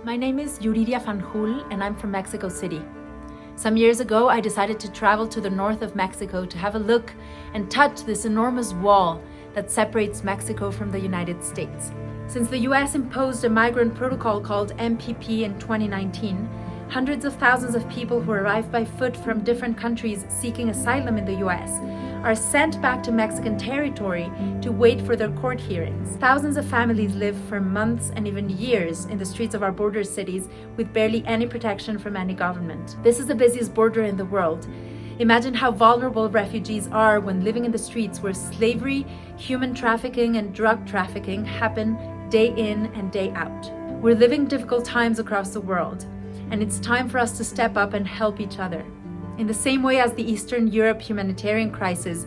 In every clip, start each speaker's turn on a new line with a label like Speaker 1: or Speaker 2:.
Speaker 1: My name is Yuriria Fanjul and I'm from Mexico City. Some years ago, I decided to travel to the north of Mexico to have a look and touch this enormous wall that separates Mexico from the United States. Since the US imposed a migrant protocol called MPP in 2019, hundreds of thousands of people who arrive by foot from different countries seeking asylum in the US are sent back to Mexican territory to wait for their court hearings. Thousands of families live for months and even years in the streets of our border cities with barely any protection from any government. This is the busiest border in the world. Imagine how vulnerable refugees are when living in the streets where slavery, human trafficking, and drug trafficking happen day in and day out. We're living difficult times across the world, and it's time for us to step up and help each other. In the same way as the Eastern Europe humanitarian crisis,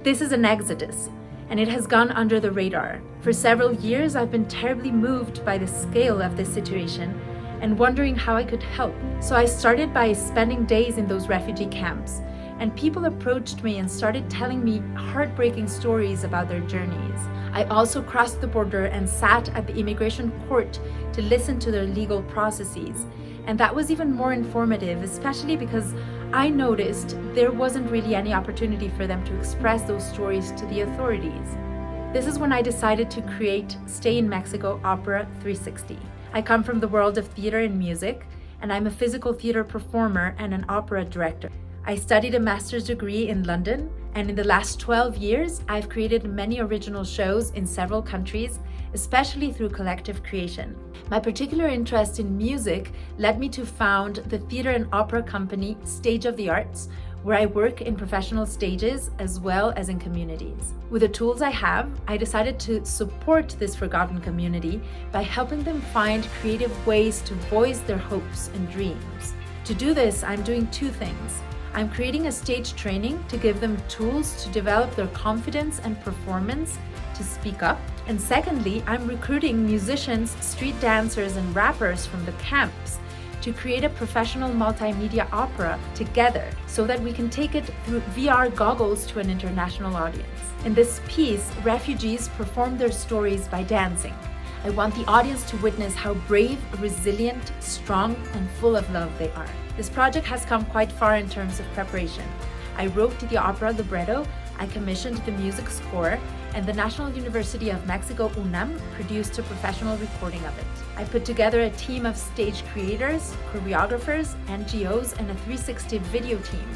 Speaker 1: this is an exodus, and it has gone under the radar. For several years, I've been terribly moved by the scale of this situation and wondering how I could help. So I started by spending days in those refugee camps, and people approached me and started telling me heartbreaking stories about their journeys. I also crossed the border and sat at the immigration court to listen to their legal processes. And that was even more informative, especially because I noticed there wasn't really any opportunity for them to express those stories to the authorities. This is when I decided to create Stay in Mexico Ópera 360. I come from the world of theater and music, and I'm a physical theater performer and an opera director. I studied a master's degree in London, and in the last 12 years, I've created many original shows in several countries, especially through collective creation. My particular interest in music led me to found the theater and opera company Stage of the Arts, where I work in professional stages as well as in communities. With the tools I have, I decided to support this forgotten community by helping them find creative ways to voice their hopes and dreams. To do this, I'm doing two things. I'm creating a stage training to give them tools to develop their confidence and performance to speak up. And secondly, I'm recruiting musicians, street dancers, and rappers from the camps to create a professional multimedia opera together so that we can take it through VR goggles to an international audience. In this piece, refugees perform their stories by dancing. I want the audience to witness how brave, resilient, strong, and full of love they are. This project has come quite far in terms of preparation. I wrote the opera libretto, I commissioned the music score, and the National University of Mexico, UNAM, produced a professional recording of it. I put together a team of stage creators, choreographers, NGOs, and a 360 video team.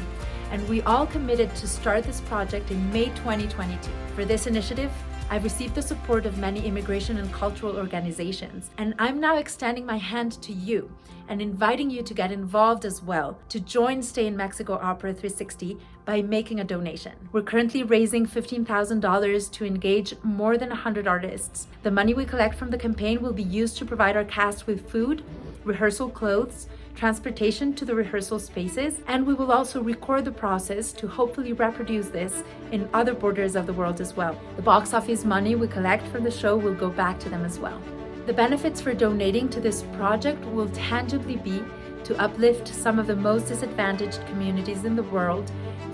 Speaker 1: And we all committed to start this project in May 2022. For this initiative, I've received the support of many immigration and cultural organizations, and I'm now extending my hand to you and inviting you to get involved as well, to join Stay in Mexico Ópera 360 by making a donation. We're currently raising $15,000 to engage more than 100 artists. The money we collect from the campaign will be used to provide our cast with food, rehearsal clothes, transportation to the rehearsal spaces, and we will also record the process to hopefully reproduce this in other borders of the world as well. The box office money we collect from the show will go back to them as well. The benefits for donating to this project will tangibly be to uplift some of the most disadvantaged communities in the world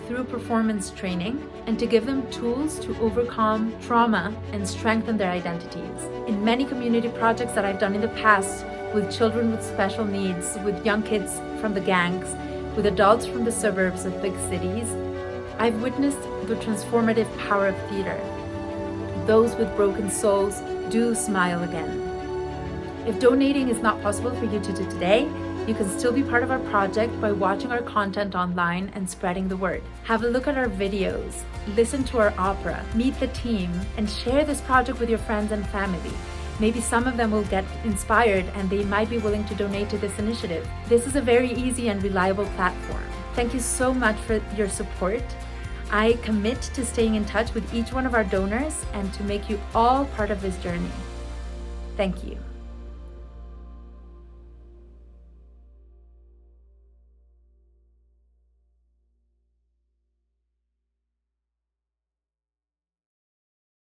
Speaker 1: through performance training and to give them tools to overcome trauma and strengthen their identities. In many community projects that I've done in the past, with children with special needs, with young kids from the gangs, with adults from the suburbs of big cities, I've witnessed the transformative power of theater. Those with broken souls do smile again. If donating is not possible for you to do today, you can still be part of our project by watching our content online and spreading the word. Have a look at our videos, listen to our opera, meet the team, and share this project with your friends and family. Maybe some of them will get inspired and they might be willing to donate to this initiative. This is a very easy and reliable platform. Thank you so much for your support. I commit to staying in touch with each one of our donors and to make you all part of this journey. Thank you.